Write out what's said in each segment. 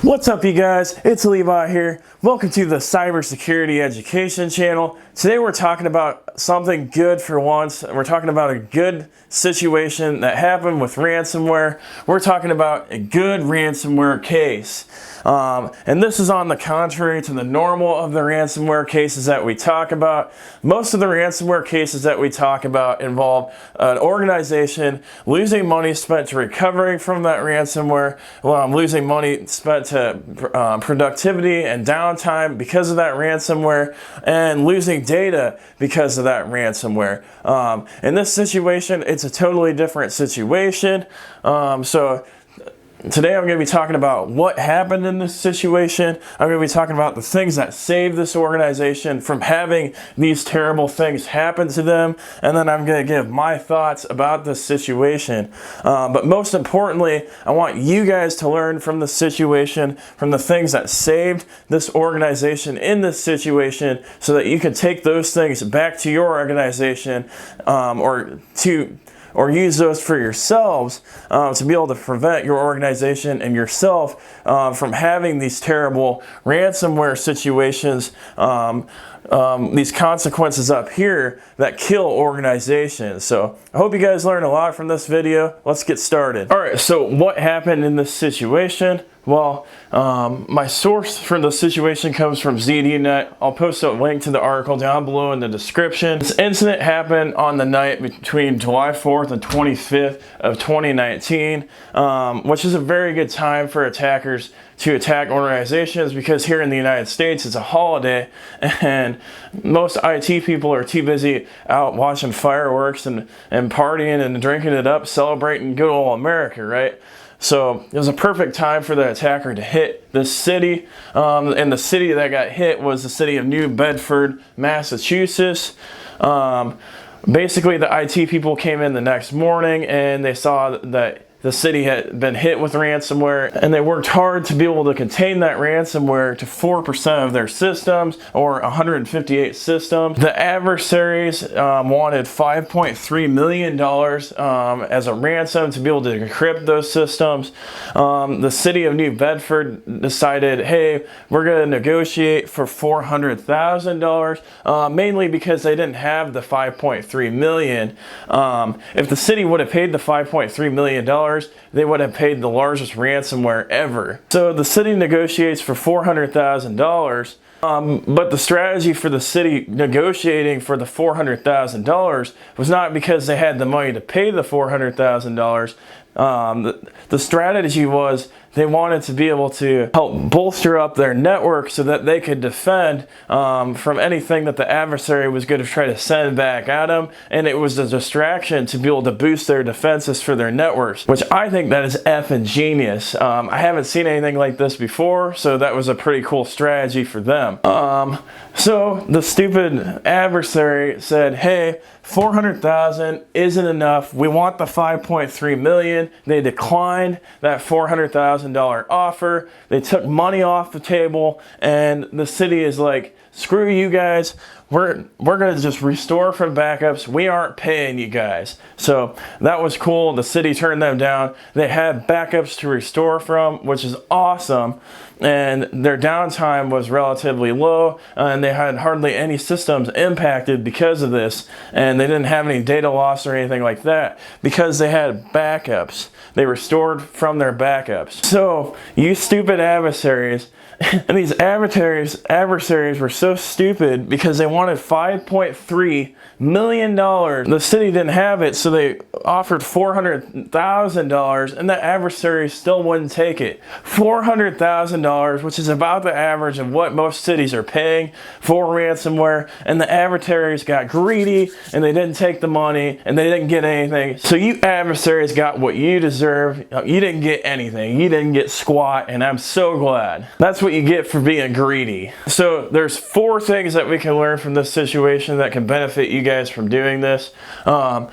What's up, you guys? It's Levi here. Welcome to the Cybersecurity Education channel. Today we're talking about something good for once. We're talking about a good situation that happened with ransomware. We're talking about a good ransomware case. And this is on the contrary to the normal of the ransomware cases that we talk about. Most of the ransomware cases that we talk about involve an organization losing money spent to recovering from that ransomware, losing money spent to productivity and downtime because of that ransomware, and losing data because of that ransomware. In this situation, it's a totally different situation. Today I'm going to be talking about what happened in this situation. I'm going to be talking about the things that saved this organization from having these terrible things happen to them. And then I'm going to give my thoughts about this situation. But most importantly, I want you guys to learn from the situation, from the things that saved this organization in this situation, so that you can take those things back to your organization or use those for yourselves to be able to prevent your organization and yourself from having these terrible ransomware situations, these consequences up here that kill organizations. So I hope you guys learned a lot from this video. Let's get started. All right, so what happened in this situation? Well, my source for the situation comes from ZDNet. I'll post a link to the article down below in the description. This incident happened on the night between July 4th and 25th of 2019, which is a very good time for attackers to attack organizations, because here in the United States it's a holiday and most IT people are too busy out watching fireworks and partying and drinking it up, celebrating good old America, right? So it was a perfect time for the attacker to hit this city, and the city that got hit was the city of New Bedford, Massachusetts. Basically, the IT people came in the next morning and they saw that the city had been hit with ransomware, and they worked hard to be able to contain that ransomware to 4% of their systems, or 158 systems. The adversaries wanted $5.3 million as a ransom to be able to encrypt those systems. The city of New Bedford decided, hey, we're going to negotiate for $400,000, mainly because they didn't have the $5.3 million. If the city would have paid the $5.3 million, they would have paid the largest ransomware ever. So the city negotiates for $400,000. But the strategy for the city negotiating for the $400,000 was not because they had the money to pay the $400,000. The strategy was they wanted to be able to help bolster up their network so that they could defend from anything that the adversary was going to try to send back at them, and it was a distraction to be able to boost their defenses for their networks, which I think that is effing genius. I haven't seen anything like this before, so that was a pretty cool strategy for them. So the stupid adversary said, hey, 400,000 isn't enough. We want the 5.3 million. They declined that $400,000 offer. They took money off the table, and the city is like, screw you guys. We're going to just restore from backups. We aren't paying you guys. So that was cool. The city turned them down. They had backups to restore from, which is awesome. And their downtime was relatively low, and they had hardly any systems impacted because of this. And they didn't have any data loss or anything like that because they had backups. They restored from their backups. So you stupid adversaries, and these adversaries were so stupid because they wanted $5.3 million. The city didn't have it, so they offered $400,000, and the adversary still wouldn't take it. $400,000, which is about the average of what most cities are paying for ransomware, and the adversaries got greedy, and they didn't take the money, and they didn't get anything. So you adversaries got what you deserve. You didn't get anything. You didn't get squat, and I'm so glad. That's what you get for being greedy. So there's 4 things that we can learn from this situation that can benefit you guys from doing this. The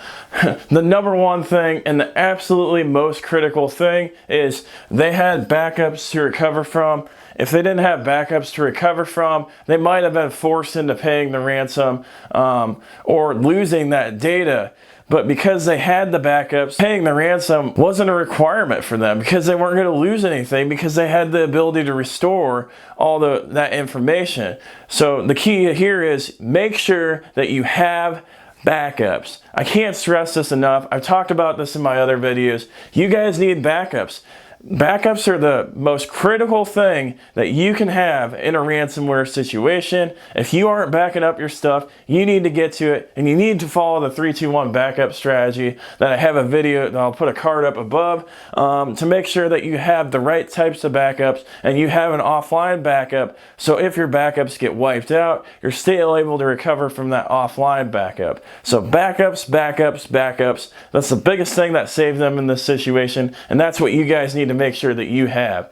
number one thing, and the absolutely most critical thing, is they had backups to recover from. If they didn't have backups to recover from, they might have been forced into paying the ransom or losing that data. but because they had the backups, paying the ransom wasn't a requirement for them because they weren't going to lose anything because they had the ability to restore all that information. So the key here is make sure that you have backups. I can't stress this enough. I've talked about this in my other videos. You guys need backups. Backups are the most critical thing that you can have in a ransomware situation. If you aren't backing up your stuff, you need to get to it, and you need to follow the 3-2-1 backup strategy that I have a video that I'll put a card up above to make sure that you have the right types of backups and you have an offline backup. So if your backups get wiped out, you're still able to recover from that offline backup. So backups, backups, backups. That's the biggest thing that saved them in this situation, and that's what you guys need to make sure that you have.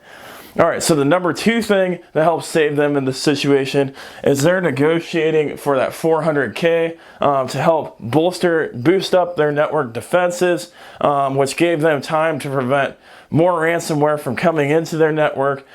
All right, so the number 2 thing that helps save them in this situation is they're negotiating for that $400K to help boost up their network defenses, which gave them time to prevent more ransomware from coming into their network,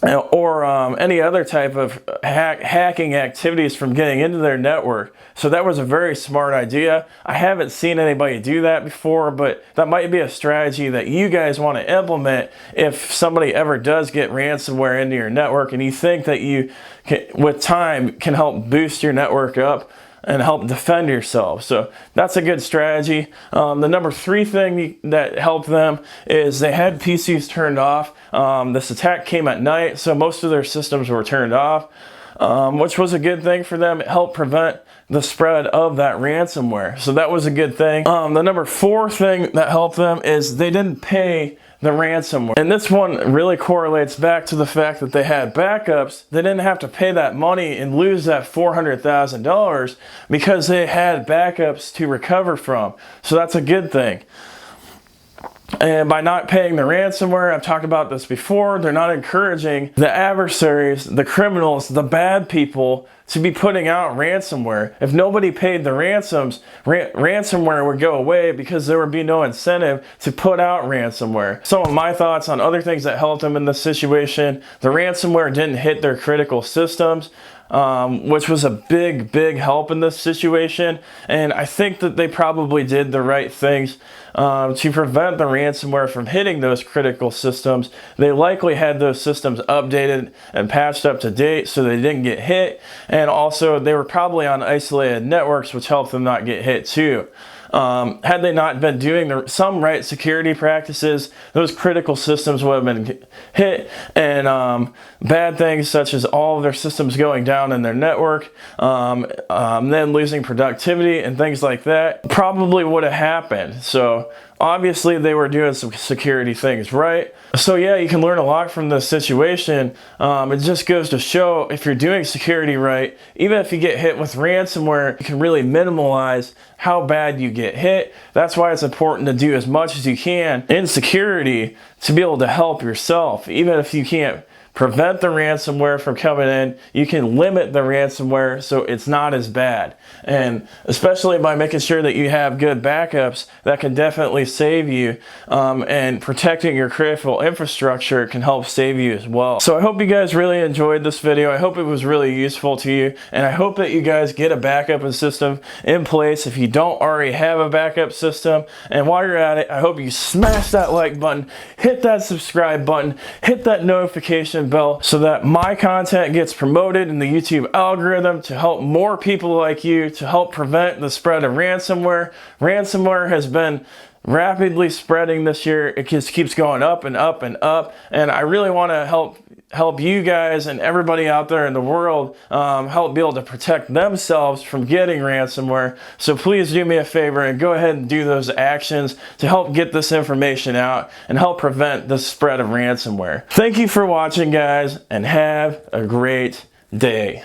or any other type of hacking activities from getting into their network. So that was a very smart idea. I haven't seen anybody do that before, but that might be a strategy that you guys want to implement if somebody ever does get ransomware into your network and you think that you can, with time, can help boost your network up and help defend yourself. So that's a good strategy. The number 3 thing that helped them is they had PCs turned off. This attack came at night, so most of their systems were turned off, which was a good thing for them. It helped prevent the spread of that ransomware. So that was a good thing. The number 4 thing that helped them is they didn't pay the ransomware. And this one really correlates back to the fact that they had backups. They didn't have to pay that money and lose that $400,000 because they had backups to recover from. So that's a good thing. And by not paying the ransomware, I've talked about this before, they're not encouraging the adversaries, the criminals, the bad people to be putting out ransomware. If nobody paid the ransoms, ransomware would go away because there would be no incentive to put out ransomware. Some of my thoughts on other things that helped them in this situation: the ransomware didn't hit their critical systems, which was a big help in this situation. And I think that they probably did the right things to prevent the ransomware from hitting those critical systems. They likely had those systems updated and patched up to date so they didn't get hit. And also they were probably on isolated networks, which helped them not get hit too. Had they not been doing some right security practices, those critical systems would have been hit, and bad things such as all of their systems going down in their network, then losing productivity and things like that probably would have happened. So obviously they were doing some security things right. So yeah, you can learn a lot from this situation. It just goes to show, if you're doing security right, even if you get hit with ransomware, you can really minimize how bad you get hit. That's why it's important to do as much as you can in security to be able to help yourself. Even if you can't prevent the ransomware from coming in, you can limit the ransomware so it's not as bad. And especially by making sure that you have good backups, that can definitely save you, and protecting your critical infrastructure can help save you as well. So I hope you guys really enjoyed this video. I hope it was really useful to you, and I hope that you guys get a backup system in place if you don't already have a backup system. And while you're at it, I hope you smash that like button, hit that subscribe button, hit that notification bell so that my content gets promoted in the YouTube algorithm to help more people like you, to help prevent the spread of ransomware. Ransomware has been rapidly spreading this year. It just keeps going up and up and up, and I really want to help you guys and everybody out there in the world help be able to protect themselves from getting ransomware. So please do me a favor and go ahead and do those actions to help get this information out and help prevent the spread of ransomware. Thank you for watching, guys, and have a great day.